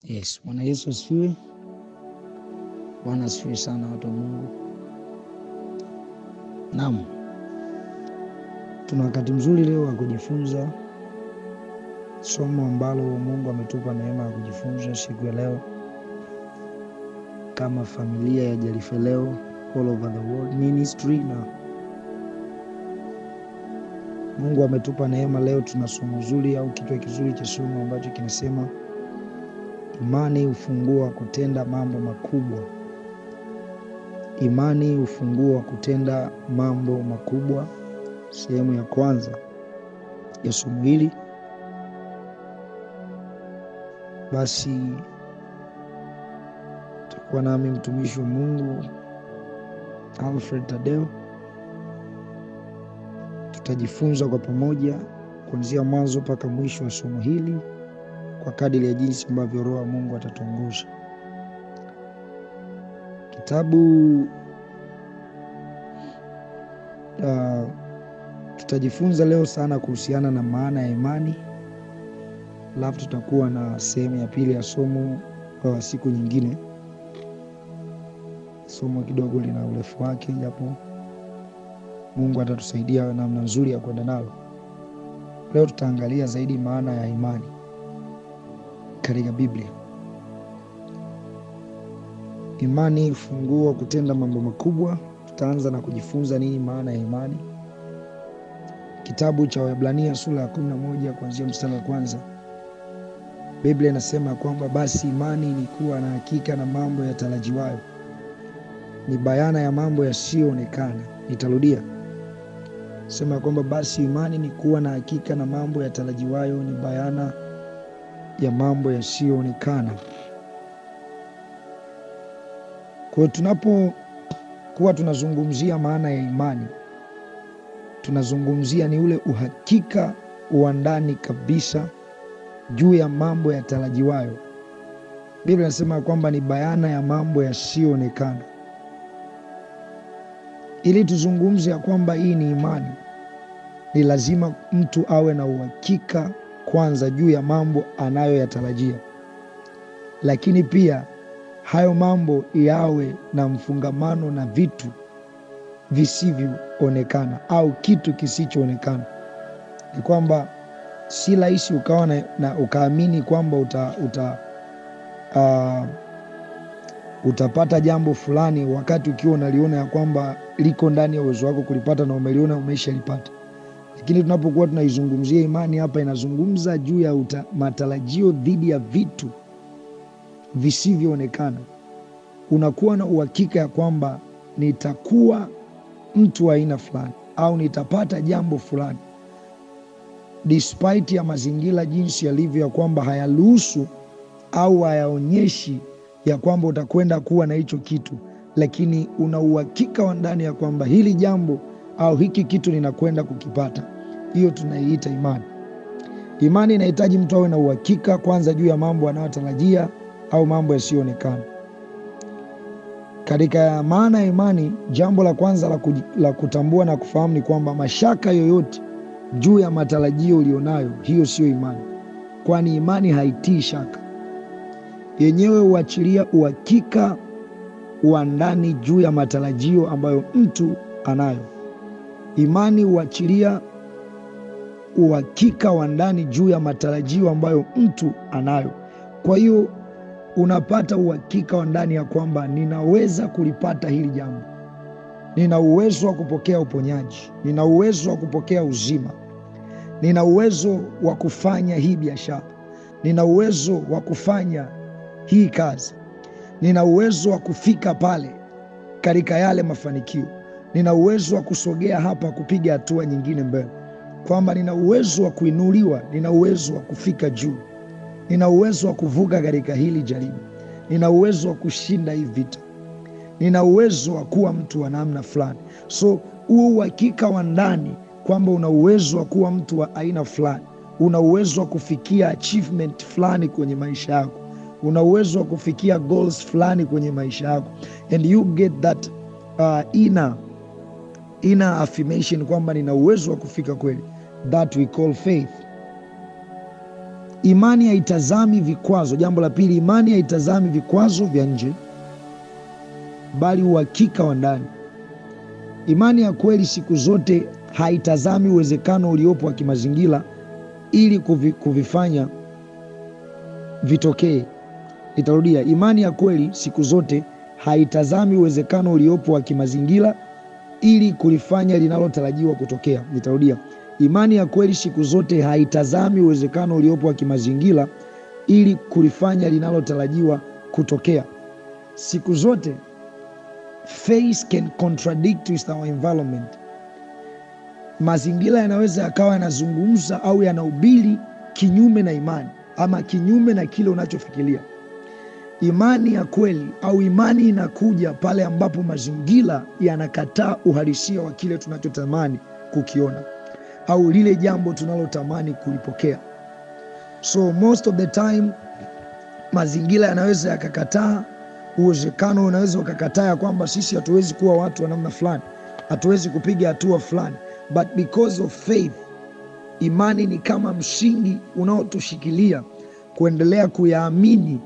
Yes, Bwana Yesu asifiwe. Bwana asifiwe sana watu wa Mungu. Naam, tuna wakati mzuri leo wa kujifunza somo ambalo Mungu ametupa neema ya kujifunza siku ya leo kama familia ya Jarife leo all over the world ministry, na Mungu ametupa neema leo. Tuna somo zuri au kichwa kizuri cha somo ambacho kinasema imani ufunguo wa kutenda mambo makubwa. Imani ufunguo wa kutenda mambo makubwa, sehemu ya kwanza ya somo hili. Basi tutakuwa nami mtumishi wa Mungu Alfred Tadeo. Tutajifunza kwa pamoja kuanzia mwanzo mpaka mwisho wa somo hili kwa kadiri ya jinsi ambavyo Roho wa Mungu atatuongoza. Kitabu tutajifunza leo sana kuhusiana na maana ya imani, alafu tutakuwa na sehemu ya pili ya somo kwa siku nyingine. Somo kidogo lina urefu wake, japo Mungu atatusaidia namna nzuri ya kwenda nalo. Leo tutaangalia zaidi maana ya imani katika Biblia. Imani funguo wa kutenda mambo makubwa. Tutaanza na kujifunza nini maana ya imani. Kitabu cha Waebrania sura ya 11 kuanzia mstari wa kwanza. Biblia inasema kwamba basi imani ni kuwa na hakika na mambo yatarajiwayo, ni bayana ya mambo yasiyoonekana. Nitarudia. Sema kwamba basi imani ni kuwa na hakika na mambo yatarajiwayo, ni bayana ya mambo yasiyoonekana. Kwa tunapokuwa tunazungumzia maana ya imani, tunazungumzia ni ule uhakika wa ndani kabisa juu ya mambo yatarajiwayo. Biblia inasema kwamba ni bayana ya mambo yasiyoonekana. Ili tuzungumze ya kwamba hii ni imani, ni lazima mtu awe na uhakika kwanza juu ya mambo anayoyatarajia, lakini pia hayo mambo yawe na mfungamano na vitu visivyoonekana au kitu kisichoonekana. Ni kwamba si rahisi ukawa na ukaamini kwamba utapata jambo fulani wakati ukiwa unaliona ya kwamba liko ndani ya uwezo wako kulipata na umeliona umeshalipata. Lakini tunapokuwa tunaizungumzia imani hapa, inazungumza juu ya matarajio dhidi ya vitu visivyoonekana. Unakuwa na uhakika ya kwamba nitakuwa mtu wa aina fulani au nitapata jambo fulani, despite ya mazingira jinsi yalivyo, ya kwamba hayaruhusu au hayaonyeshi ya kwamba utakwenda kuwa na hicho kitu, lakini una uhakika wa ndani ya kwamba hili jambo au hiki kitu ninakwenda kukipata. Hiyo tunaiita imani. Imani inahitaji mtu awe na uhakika kwanza juu ya mambo anayotarajia au mambo yasiyoonekana. Katika maana ya imani, jambo la kwanza la kutambua na kufahamu ni kwamba mashaka yoyote juu ya matarajio ulionayo, hiyo sio imani, kwani imani haitii shaka. Yenyewe huachilia uhakika wa ndani juu ya matarajio ambayo mtu anayo. Imani huachilia uhakika wa ndani juu ya matarajio ambayo mtu anayo. Kwa hiyo unapata uhakika wa ndani ya kwamba ninaweza kulipata hili jambo, nina uwezo wa kupokea uponyaji, nina uwezo wa kupokea uzima, nina uwezo wa kufanya hii biashara, nina uwezo wa kufanya hii kazi, nina uwezo wa kufika pale katika yale mafanikio, nina uwezo wa kusogea hapa kupiga hatua nyingine mbele, kwamba nina uwezo wa kuinuliwa, nina uwezo wa kufika juu, nina uwezo wa kuvuka katika hili jaribu, nina uwezo wa kushinda hii vita, nina uwezo wa kuwa mtu wa namna fulani. So huo uhakika wa ndani kwamba una uwezo wa kuwa mtu wa aina fulani, una uwezo wa kufikia achievement fulani kwenye maisha yako, una uwezo wa kufikia goals fulani kwenye maisha yako, and you get that inner affirmation kwamba nina uwezo wa kufika kweli, that we call faith. imani haitazami vikwazo. Jambo la pili, imani haitazami vikwazo vya nje, bali uhakika wa ndani. Imani ya kweli siku zote haitazami uwezekano uliopo wa kimazingira ili kuvifanya vitokee. Nitarudia, imani ya kweli siku zote haitazami uwezekano uliopo wa kimazingira ili kulifanya linalotarajiwa kutokea. Nitarudia, imani ya kweli siku zote haitazami uwezekano uliopo wa kimazingira ili kulifanya linalotarajiwa kutokea. Siku zote faith can contradict with our environment. Mazingira yanaweza yakawa yanazungumza au yanahubiri kinyume na imani, ama kinyume na kile unachofikiria. Imani ya kweli au imani inakuja pale ambapo mazingira yanakataa uhalisia wa kile tunachotamani kukiona au lile jambo tunalotamani kulipokea. So most of the time mazingira yanaweza yakakataa, uwezekano unaweza ukakataa ya kwamba sisi hatuwezi kuwa watu wa namna fulani, hatuwezi kupiga hatua fulani, but because of faith, imani ni kama msingi unaotushikilia kuendelea kuyaamini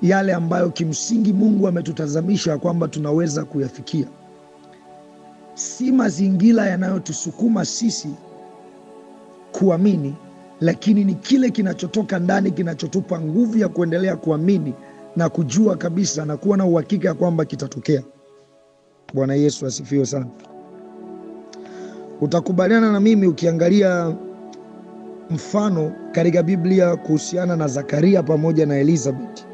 yale ambayo kimsingi Mungu ametutazamisha kwamba tunaweza kuyafikia. Si mazingira yanayotusukuma sisi kuamini, lakini ni kile kinachotoka ndani kinachotupa nguvu ya kuendelea kuamini na kujua kabisa na kuwa na uhakika ya kwamba kitatokea. Bwana Yesu asifiwe sana. Utakubaliana na mimi ukiangalia mfano katika Biblia kuhusiana na Zakaria pamoja na Elizabeth.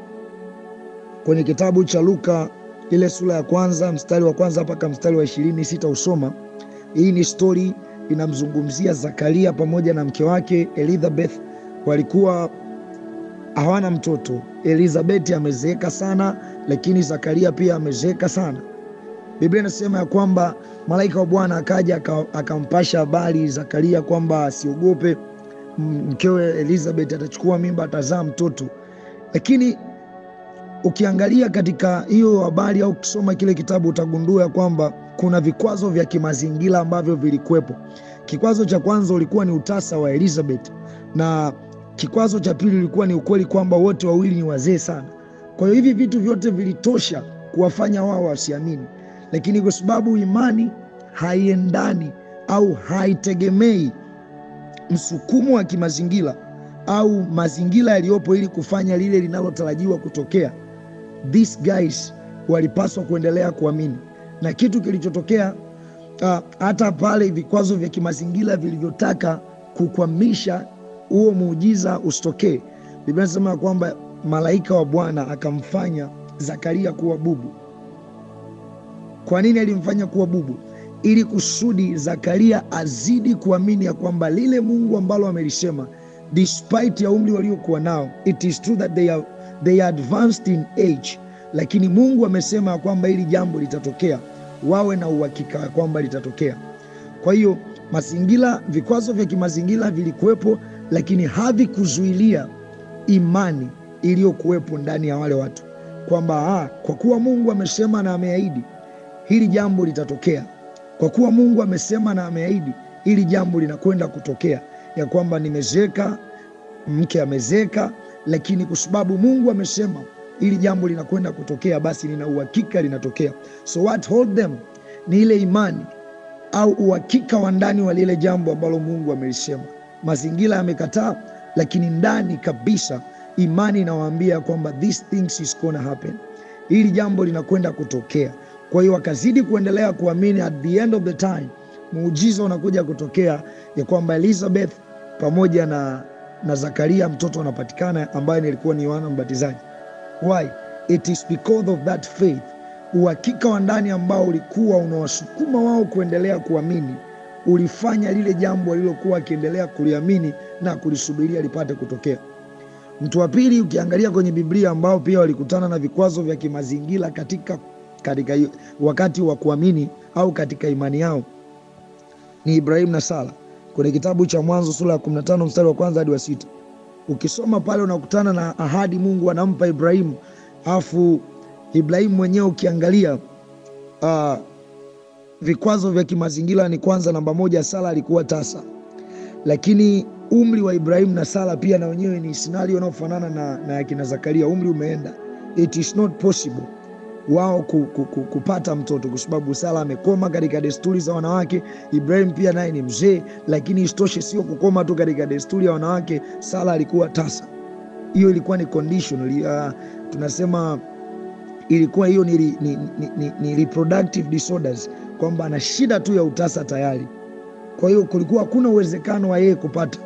Kwenye kitabu cha Luka ile sura ya kwanza mstari wa kwanza mpaka mstari wa 20, sitausoma. Hii ni story inamzungumzia Zakaria pamoja na mke wake Elizabeth. Walikuwa hawana mtoto. Elizabeth amezeeka sana, lakini Zakaria pia amezeeka sana. Biblia inasema ya kwamba malaika wa Bwana akaja akampasha habari Zakaria kwamba asiogope, mkewe Elizabeth atachukua mimba, atazaa mtoto. Lakini ukiangalia katika hiyo habari au kusoma kile kitabu utagundua ya kwamba kuna vikwazo vya kimazingira ambavyo vilikuwepo. Kikwazo cha kwanza ulikuwa ni utasa wa Elizabeth, na kikwazo cha pili ulikuwa ni ukweli kwamba wote wawili ni wazee sana. Kwa hiyo hivi vitu vyote vilitosha kuwafanya wao wasiamini, lakini kwa sababu imani haiendani au haitegemei msukumo wa kimazingira au mazingira yaliyopo ili kufanya lile linalotarajiwa kutokea, these guys walipaswa kuendelea kuamini. Na kitu kilichotokea hata pale vikwazo vya kimazingira vilivyotaka kukwamisha huo muujiza usitokee, Biblia inasema kwamba malaika wa Bwana akamfanya Zakaria kuwa bubu. Kwa nini alimfanya kuwa bubu? Ili kusudi Zakaria azidi kuamini ya kwamba lile Mungu ambalo amelisema, despite ya umri waliokuwa nao, it is true that they are advanced in age, lakini Mungu amesema kwamba hili jambo litatokea, wawe na uhakika kwamba litatokea. Kwa hiyo mazingira, vikwazo vya kimazingira vilikuwepo, lakini havikuzuilia imani iliyokuwepo ndani ya wale watu kwamba kwa kuwa Mungu amesema na ameahidi, hili jambo litatokea. Kwa kuwa Mungu amesema na ameahidi, hili jambo linakwenda kutokea, ya kwamba nimezeeka, mke amezeeka, lakini kwa sababu Mungu amesema hili jambo linakwenda kutokea, basi nina uhakika linatokea. So what hold them ni ile imani au uhakika wa ndani wa lile jambo ambalo Mungu amelisema. Mazingira yamekataa, lakini ndani kabisa imani inawaambia kwamba this things is gonna happen, hili jambo linakwenda kutokea. Kwa hiyo wakazidi kuendelea kuamini. At the end of the time muujiza unakuja kutokea ya kwamba Elizabeth pamoja na Zakaria mtoto anapatikana, ambaye nilikuwa ni Yohana Mbatizaji. Why? It is because of that faith, uhakika wa ndani ambao ulikuwa unawasukuma wao kuendelea kuamini, ulifanya lile jambo alilokuwa akiendelea kuliamini na kulisubiria lipate kutokea. Mtu wa pili ukiangalia kwenye Biblia ambao pia walikutana na vikwazo vya kimazingira katika wakati wa kuamini au katika imani yao ni Ibrahim na Sara. Kwenye kitabu cha Mwanzo sura ya 15 mstari wa kwanza hadi wa 6, ukisoma pale unakutana na ahadi Mungu anampa Ibrahimu. Afu Ibrahimu mwenyewe ukiangalia vikwazo vya kimazingira ni kwanza, namba moja, Sara alikuwa tasa, lakini umri wa Ibrahim na Sara pia na wenyewe ni scenario inayofanana na ya kina Zakaria. Umri umeenda, it is not possible wao kupata mtoto, kwa sababu Sara amekoma katika desturi za wanawake. Ibrahim pia naye ni mzee, lakini isitoshe sio kukoma tu katika desturi ya wanawake, Sara alikuwa tasa. Hiyo ilikuwa ni condition, tunasema ilikuwa hiyo ni reproductive disorders, kwamba ana shida tu ya utasa tayari. Kwa hiyo kulikuwa hakuna uwezekano wa yeye kupata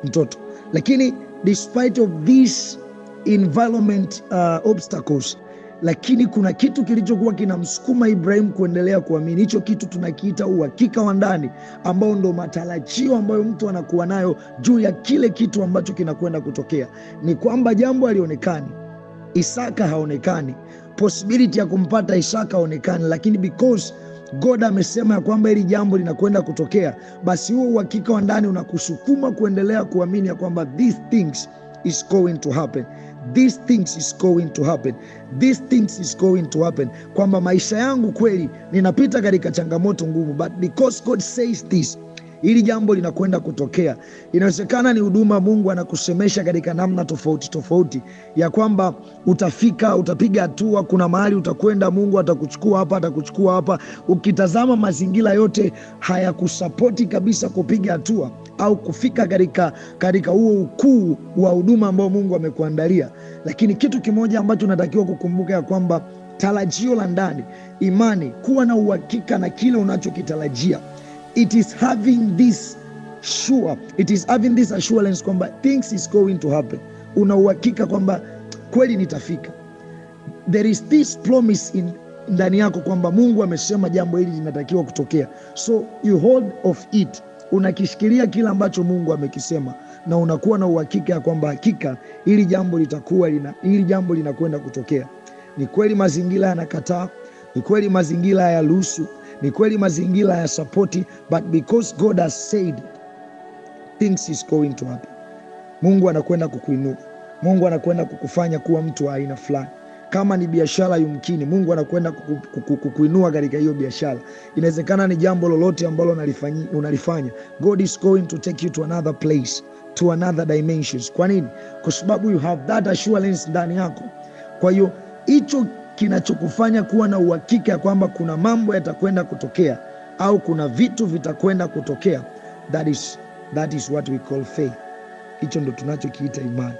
mtoto. Lakini despite of this environment obstacles, lakini kuna kitu kilichokuwa kinamsukuma Ibrahim kuendelea kuamini. Hicho kitu tunakiita uhakika wa ndani, ambao ndo matarajio ambayo mtu anakuwa nayo juu ya kile kitu ambacho kinakwenda kutokea. Ni kwamba jambo halionekani, Isaka haonekani, possibility ya kumpata Isaka haonekani, lakini because God amesema ya kwamba hili jambo linakwenda kutokea, basi huo uhakika wa ndani unakusukuma kuendelea kuamini ya kwamba these things is going to happen. These things is going to happen. These things is going to happen. Kwamba maisha yangu kweli ninapita katika changamoto ngumu, but because God says this, hili jambo linakwenda kutokea. Inawezekana ni huduma Mungu anakusemesha katika namna tofauti tofauti, ya kwamba utafika, utapiga hatua, kuna mahali utakwenda, Mungu atakuchukua hapa, atakuchukua hapa. Ukitazama mazingira yote hayakusapoti kabisa kupiga hatua au kufika katika huo ukuu wa huduma ambao Mungu amekuandalia. Lakini kitu kimoja ambacho unatakiwa kukumbuka ya kwamba tarajio la ndani, imani, kuwa na uhakika na kile unachokitarajia, it is having this assurance kwamba things is going to happen. Una uhakika kwamba kweli nitafika. There is this promise ndani yako kwamba Mungu amesema jambo hili linatakiwa kutokea, so you hold of it. Unakishikilia kile ambacho Mungu amekisema, na unakuwa na uhakika ya kwamba hakika hili jambo linakwenda kutokea. Ni kweli mazingira yanakataa, ni kweli mazingira hayaruhusu, ni kweli mazingira ya support, but because God has said things is going to happen. Mungu anakwenda kukuinua. Mungu anakwenda kukufanya kuwa mtu wa aina fulani. Kama ni biashara, yumkini Mungu anakwenda kukuinua katika hiyo biashara. Inawezekana ni jambo lolote ambalo unalifanya, God is going to take you to another place, to another dimensions. Kwa nini? Kwa sababu you have that assurance ndani yako. Kwa hiyo hicho kinachokufanya kuwa na uhakika kwamba kuna mambo yatakwenda kutokea au kuna vitu vitakwenda kutokea, that is what we call faith. Hicho ndo tunachokiita imani.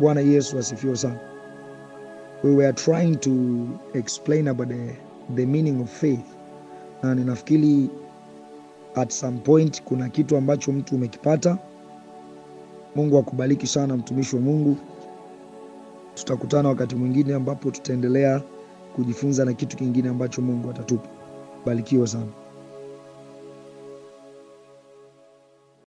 Bwana Yesu asifiwe sana. We were trying to explain about the meaning of faith, na ninafikiri at some point kuna kitu ambacho mtu umekipata. Mungu akubariki sana mtumishi wa Mungu. Tutakutana wakati mwingine ambapo tutaendelea kujifunza na kitu kingine ambacho Mungu atatupa. Barikiwa sana.